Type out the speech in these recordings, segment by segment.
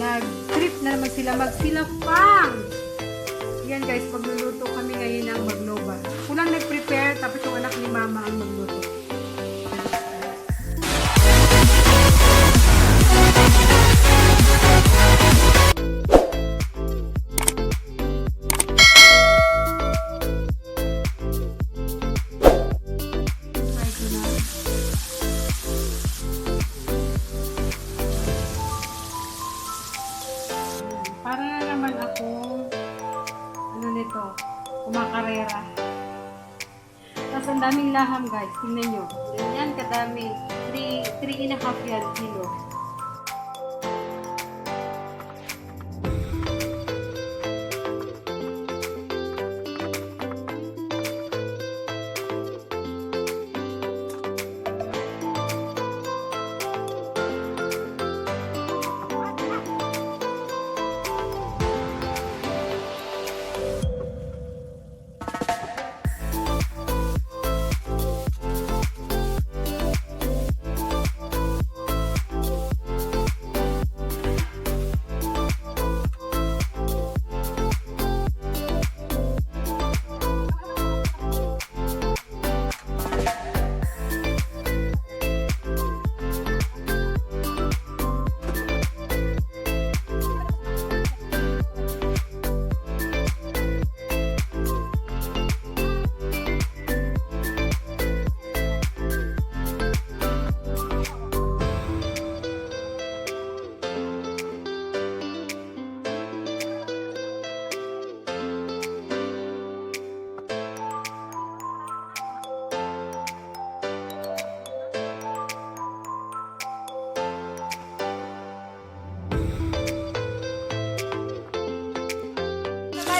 nag-trip na naman sila magsilapang. Yan guys, magluluto kami ngayon ng magloba. Kulang nag-prepare, tapos yung anak ni mama ang magluto. Para na naman ako, kumakarera. Tapos ang daming laham guys, tingnan nyo. Ganyan kadami. 3.5 yan kilo.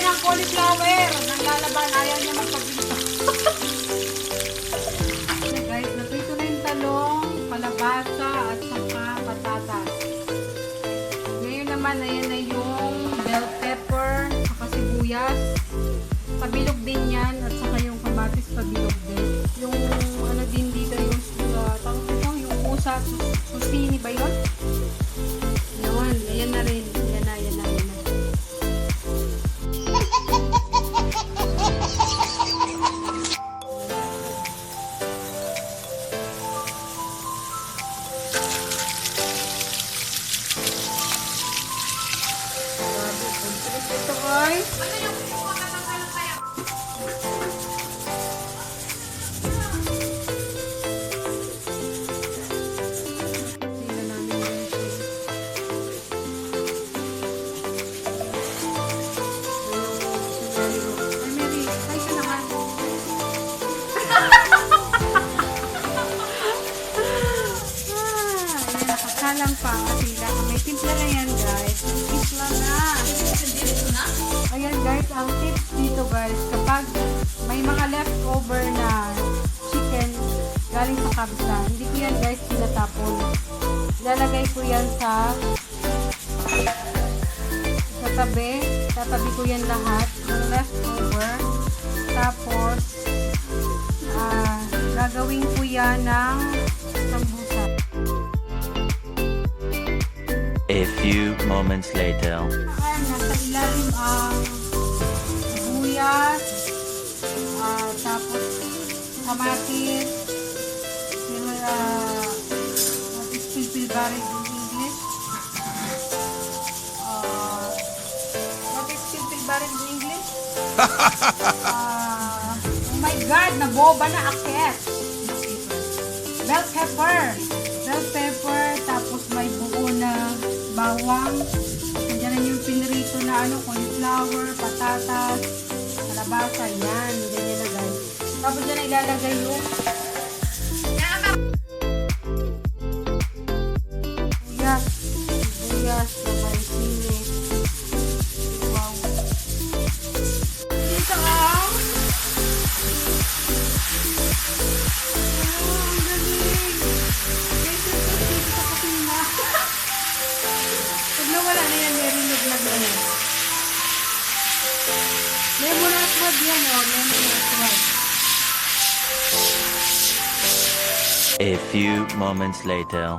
Ng cauliflower, naglalaban, ayaw niya magpagpinto. Okay guys, natuto na yung talong, kalabasa, at saka patatas. Ngayon naman, ayan na yung bell pepper, saka sibuyas. Pabilog din yan, at saka yung kamatis pabilog din. Yung ano din dito, yung tawag ito, yung pusa, susini ba yun? Yun, ayan na rin. Ayan na. Ito ay lang pa kasi may timpla na yan guys. Timpla na. Ayan guys, ang tips dito guys, kapag may mga leftover na chicken galing sa kabsa, hindi ko yan guys tinatapon. Ilalagay ko yan sa tabi. Tatabi ko yan lahat ng leftover. Tapos gagawin ko yan ng sambusa. A few moments later. Nasa ilalim ang sibuyas, tapos kamatis, what is pilpilbarit in English? What is pilpilbarit in English? Oh my God, naboba na akit. Bell pepper. Bell pepper, tapos may buo na bawang. Diyan yung pinrito na cauliflower, patatas, kalabasa, yan. Ganyan na guys. Tapos dyan na ilalagay yung sibuyas na may sili. Wow. Dito ang ang galing. Guys, dito sa kusina. Pag nawala na yan, meron naglag na yan. Lemon aswad yan, lemon aswad. A few moments later.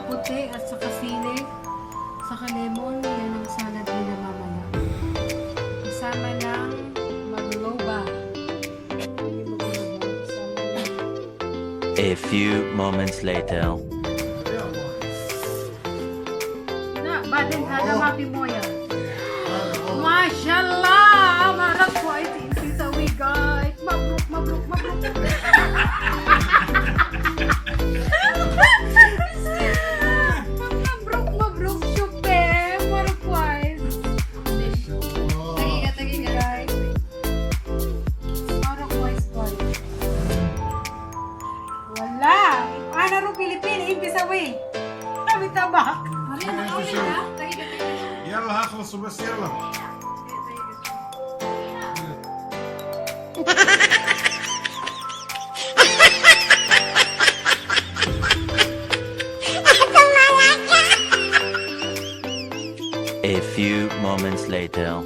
puti at saka sili, saka lemon. Yan ang salad nila mamaya. Kasama ng MAGLOOBA. A few moments later. Na, baden ada mapi moya. Mashallah, marap ko ay sa wigay. Mabruk, mabruk, mabruk. Mabruk, mabruk, syupe. Marap ko ay. Tagiga, guys. Marap ko ay spoil. Wala. Ano ro Pilipino, impisa we. Kami tabak. يلا هخلصوا بس يلا. A few moments later.